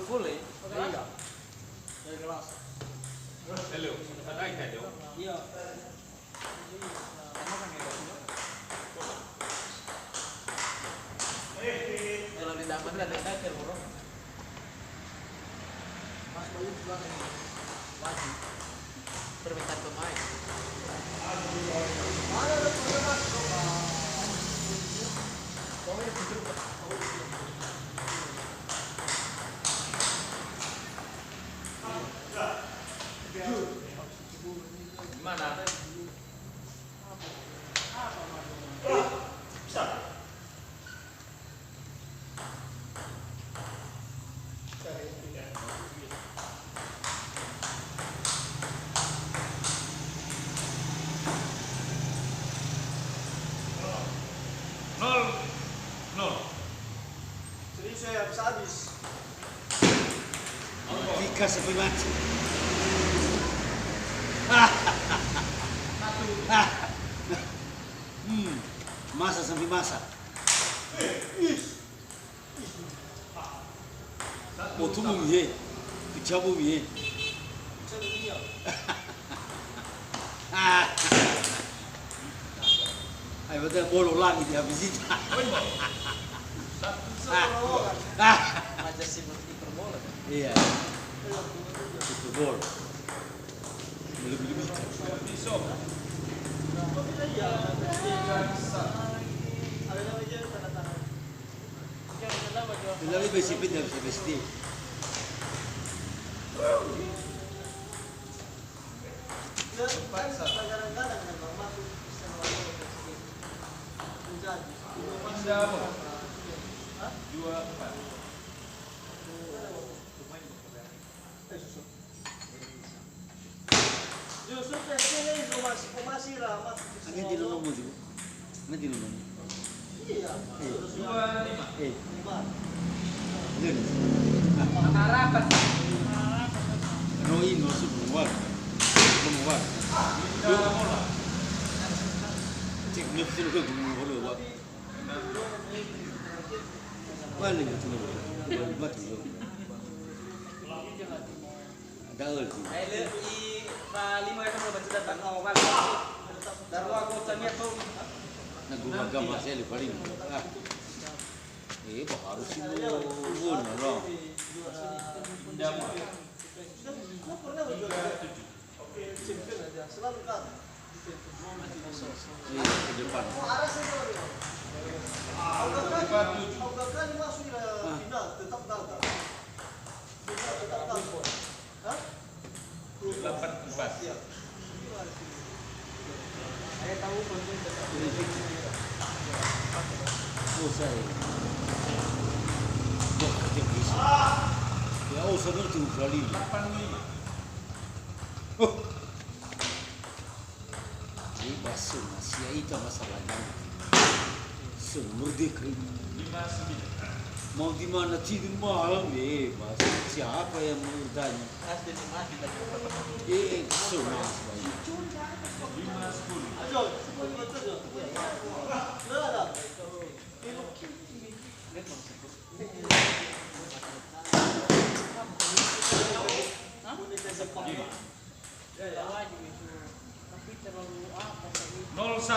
Full eh? Iya. Dari kelas. Hello, ada ikan dong? Iya. Kalau di taman ada ikan bro. Mas Bayu juga kan. Wajib. Permintaan pemain. Mana ada pemain? Gimana? Nol. Serius saya habis. Vika sampai mati. Masa sampai masa. Otumu ye, bicabu ye. Ay, betul bolu lagi dia visita. Aja sibuk hiperbola. Iya. Itu gol. Lebih-lebih. Lebih besi pindah besi besi. Justru tesnya itu masih ramah. Angin di lulung mu juga. Angin di lulung. Iya. 25. Lima. Ini. Harapan. Noi masuk keluar. Keluar. Cek nafsu ke keluar wah. Mana itu loh? Betul. Ada lagi. Ayo i lima itu mau baca datang awal. Darwa aku tanya tuh. Nagumagam masih lebih paling. Harus itu pun orang. Kau pernah berjuara? Champion aja, selalu kan. Ke depan. Arah saja. Kau kali masuk ke final tetap gagal. Tetap gagal. Hah? 84. Saya tahu penting tetap. Usai. Bok, bisa. sana tu kali. 85. Ini bahasa Asia itu masalahnya. Merdeka ini. 59. Mau di mana tidur malam bahasa siapa yang bertanya? Asli di mati tadi. Senang sekali. 5-10. Ayo, semua itu. Ada. Lima. Tapi terlalu apa tadi? 0-1.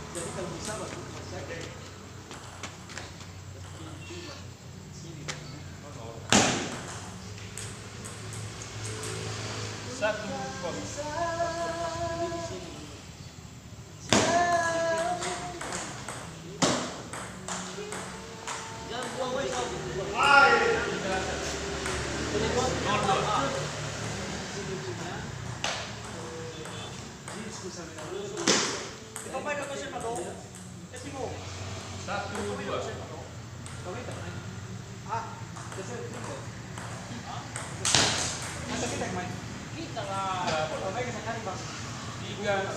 Jadi kalau bisa masuk masih Satu kosong. jangan buang wes. Papai kasi pa to. Kasi mo. 1-2. Kita lah. Papai ka sakali bang. 3-1.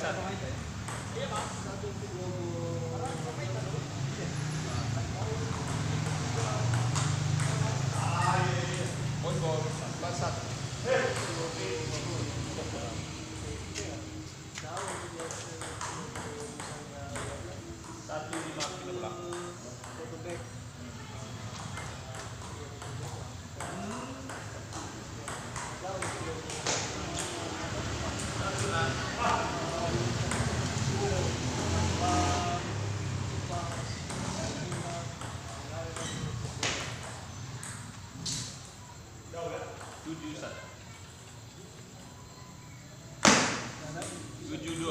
Poin gol 4-1. Satu 5 kita ulang. Tujuh satu. 7-2.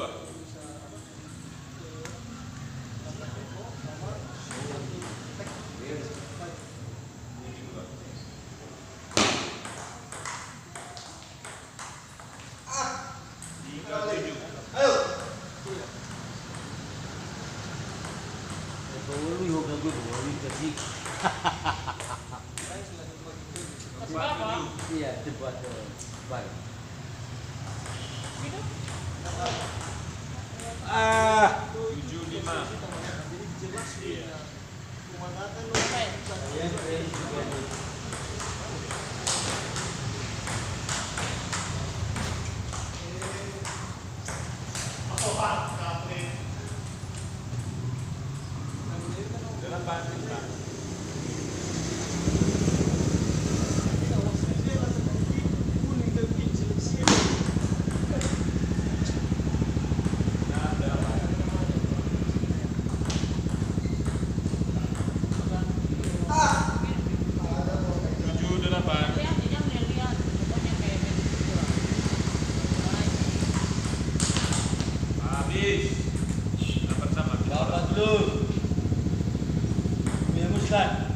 Kalau lu hoga gue bawa tadi. Iya, debat baik. Ah, 7-5. Delapan 5. Habis. Dapat sama. dapat lu. Memuskan.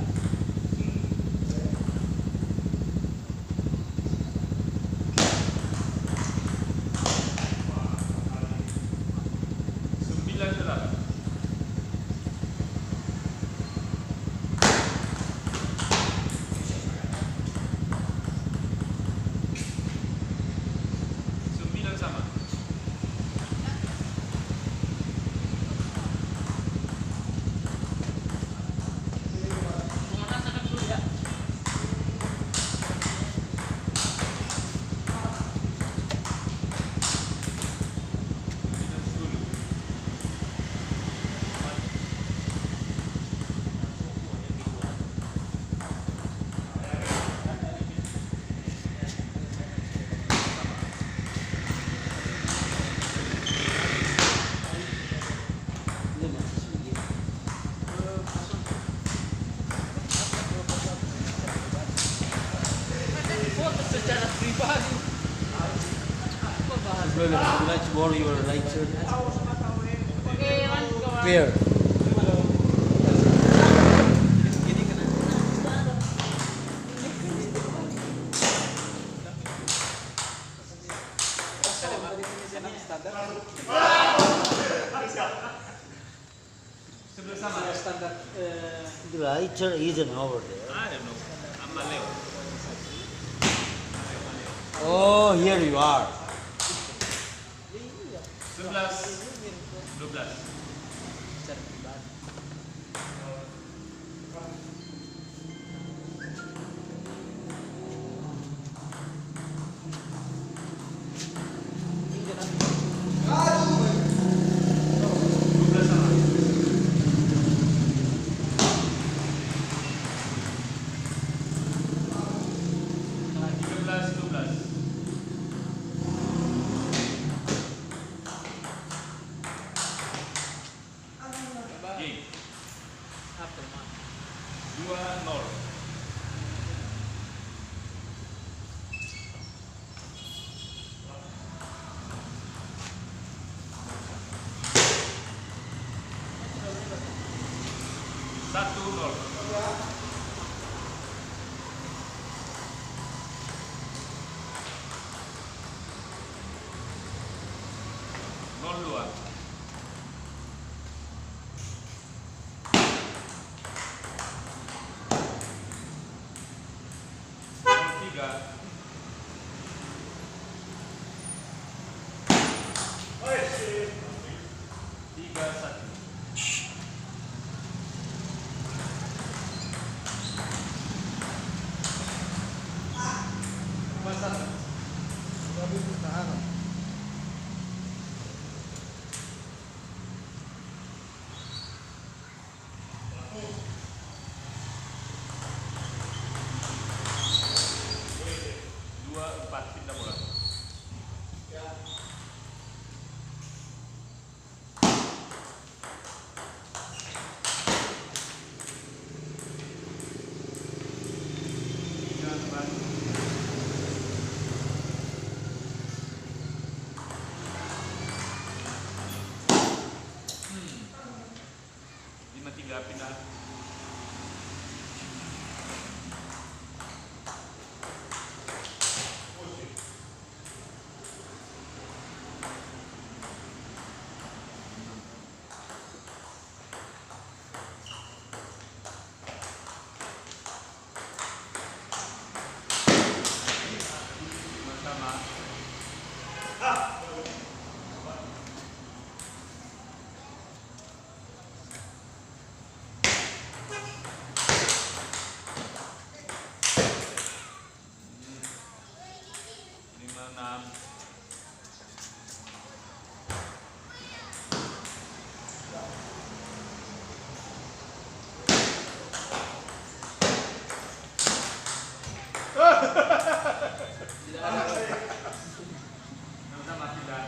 Sembilan 8. Sembilan sama. Sembilan 10. Ini masih sedikit. Foto secara pribadi. Apa bahas? Would you like to borrow your light shirt? Oke, lanjut. Pair. Gini standar. Sebelah sama. Standar. Isn't over there. I don't know. Amaleo. Oh, here you are. 11, 12. Secara pribadi. Apa, Mak? 2-0. Satu nol. Nol dua. Nol tiga. Tiga satu. Dua empat pindah bola. Tiga empat. Lima tiga pindah. Sama. Lima enam. Sama pindah.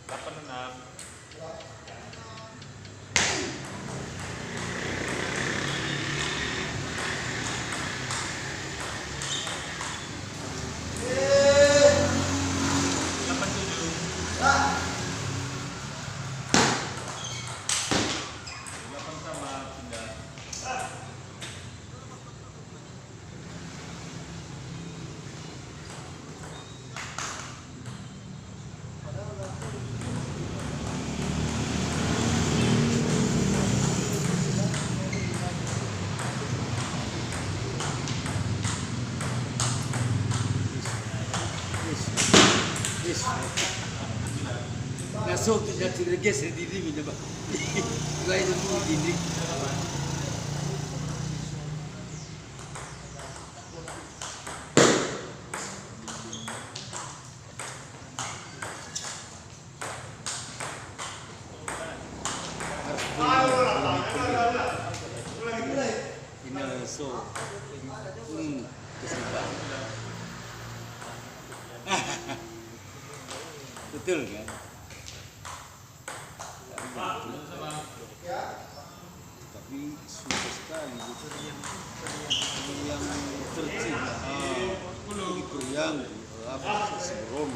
Delapan enam. Delapan tujuh. Delapan sama pindah. Nasıl tidak geser diri mi coba? Gaya itu diri. Ini so, kesimpan. Betul kan? Sama. tapi susah sekali gitu. Yang terkecil, yang apa sebelum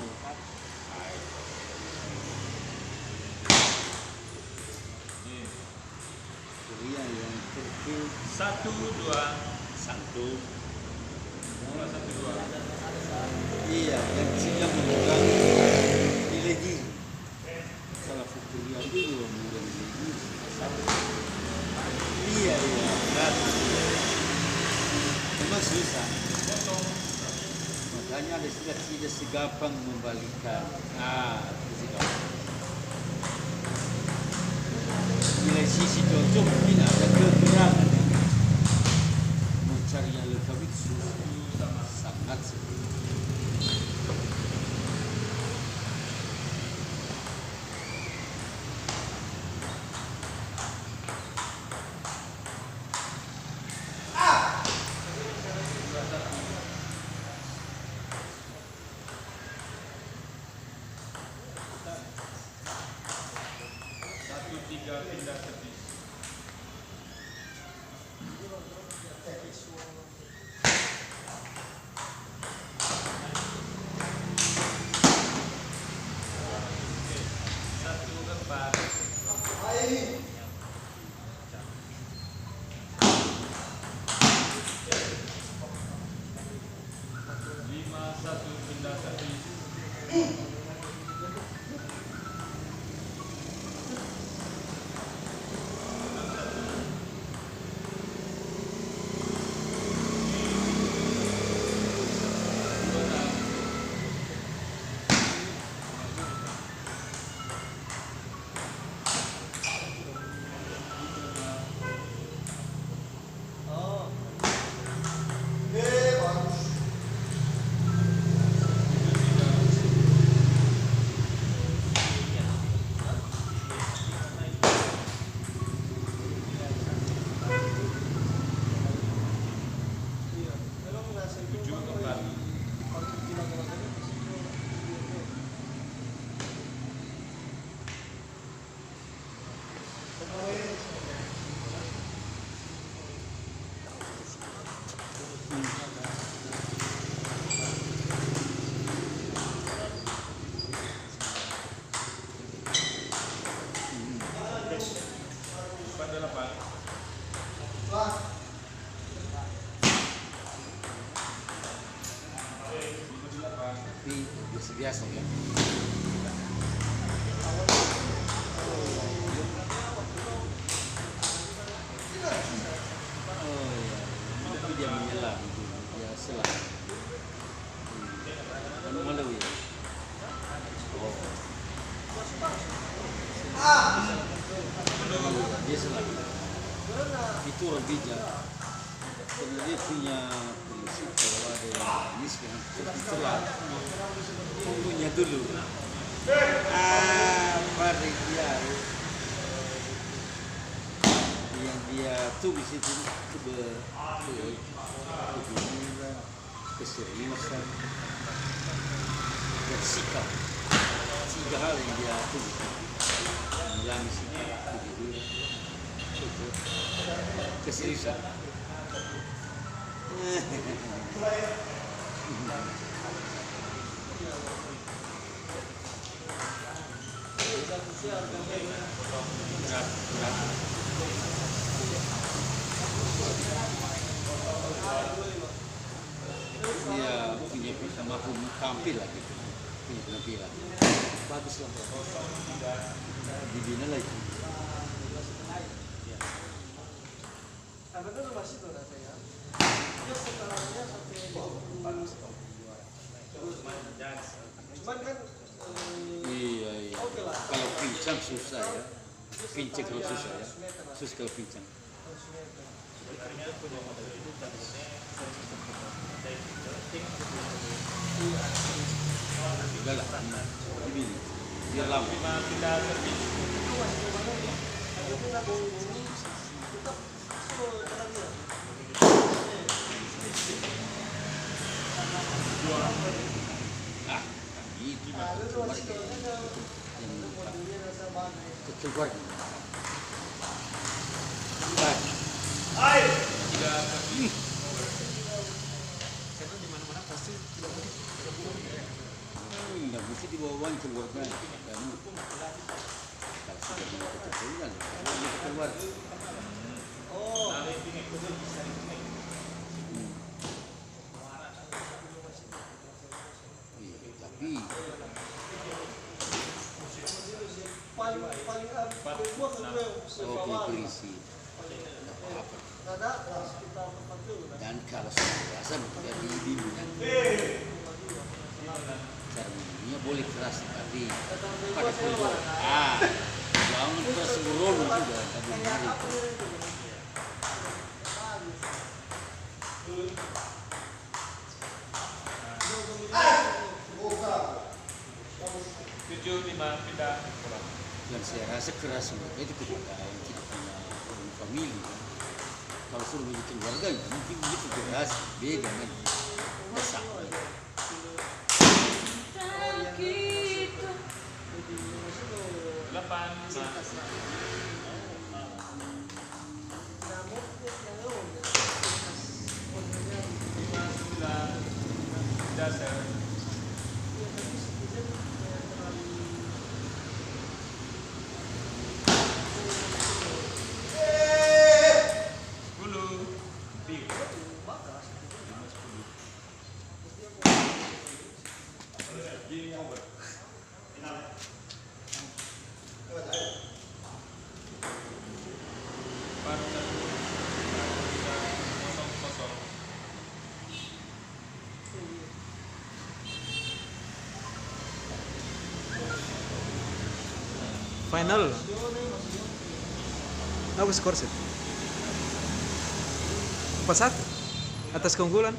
Nih, yang terkecil 1, 2. satu. 1, 2. Iya, yang kecil memegang nilai gizi. Kalau kuliah dulu memegang nilai gizi. Iya, berat. Memang susah. Makanya ada tidak segampang membalikan. Itu segampang. Nilai sisi cocok mungkin ada kekurangan. Mencari yang lengkap itu susah. Sangat sulit. Satu, 3 pindah servis. Satu, 4. Lima, 1 pindah servis. Oh. Bagus. Iya. Memang nasi itu 7, 4. kalau bilang-bilangnya di situ. Pada 8. Wah. Tapi biasa-biasa ya. Oh iya, tapi dia menyelam itu biasa lah. Anu malu ya. Oh. Biasa lah. Itu orang bijak. Karena dia punya prinsip kalau ada yang manis yang telat, tunggunya dulu. Pada dia yang dia tulis itu kebenaran, keseriusan, dan sikap. 3 hal yang dia tulis. Menjalani sikap, kejujuran, itu keseriusan. Berat. Dia punya mafhum tampil lah gitu, punya penampilan bagus lah, dibina lah itu. Karena kan masih tuh rasanya. Dia setelahnya sampai cuman kan Iya. oke lah. Kalau pincang susah ya, pincang kalau susah ya, susah kalau pincang. Udah lah, ini biar lama. 5 pindah servis. Itu mah keluarga yang keluarga. Karena di mana-mana pasti Nggak mesti dibawa keluar kan. Kalau sudah mau ketemuan, kalau keluar. Oh, Tapi paling kedua kedua oke polisi. ada sekitar 40 Dan kalau sudah biasa jadi bimbingan. Caranya boleh keras tapi pada keluar. Jangan keras burung juga tadi hari. Tujuh lima pindah pulang. Dan saya rasa keras mereka itu kepada yang tidak punya orang famili. Kalau suruh begitu keluarga, mungkin begitu keras beda kan. Besar. Delapan lima sembilan dasar. final. Apa skor set? 4-1 atas keunggulan.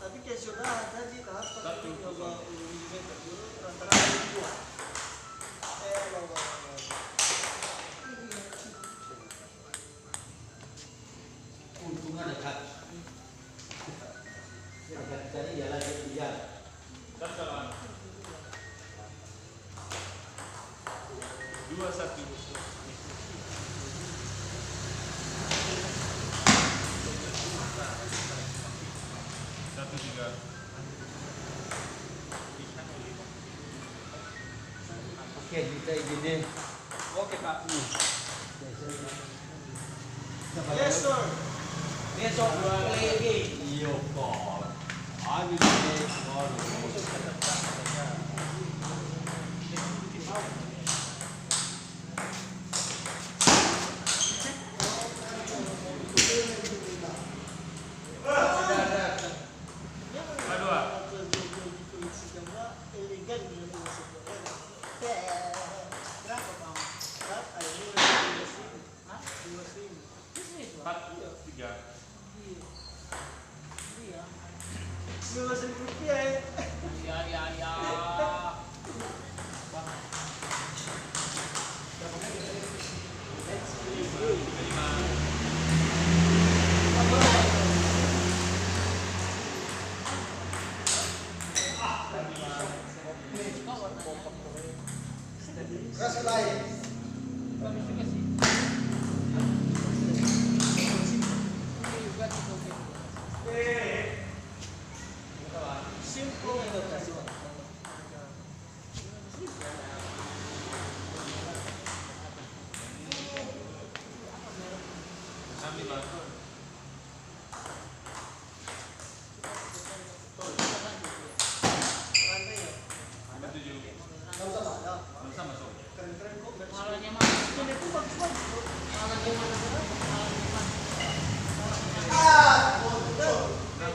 tapi kayak sudah tadi tahap rata-rata dua. Untung ada kat. Jadi dia lagi dia. Dua satu. Satu tiga. Oke, kita izinin. Oke, Pak. Yes sir. Besok dua kali lagi. Iya, Pak. Abi ini Empat tiga. Kasih lain. Enam lima. Empat tujuh. Sama so. Enam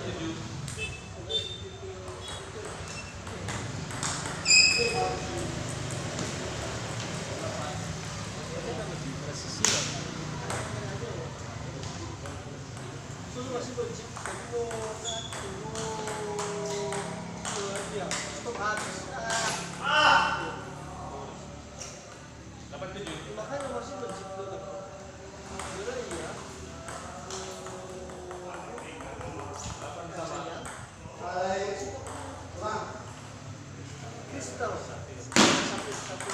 tujuh. Delapan tujuh. Makanya masih begitu. Iya. Kristal. Ay,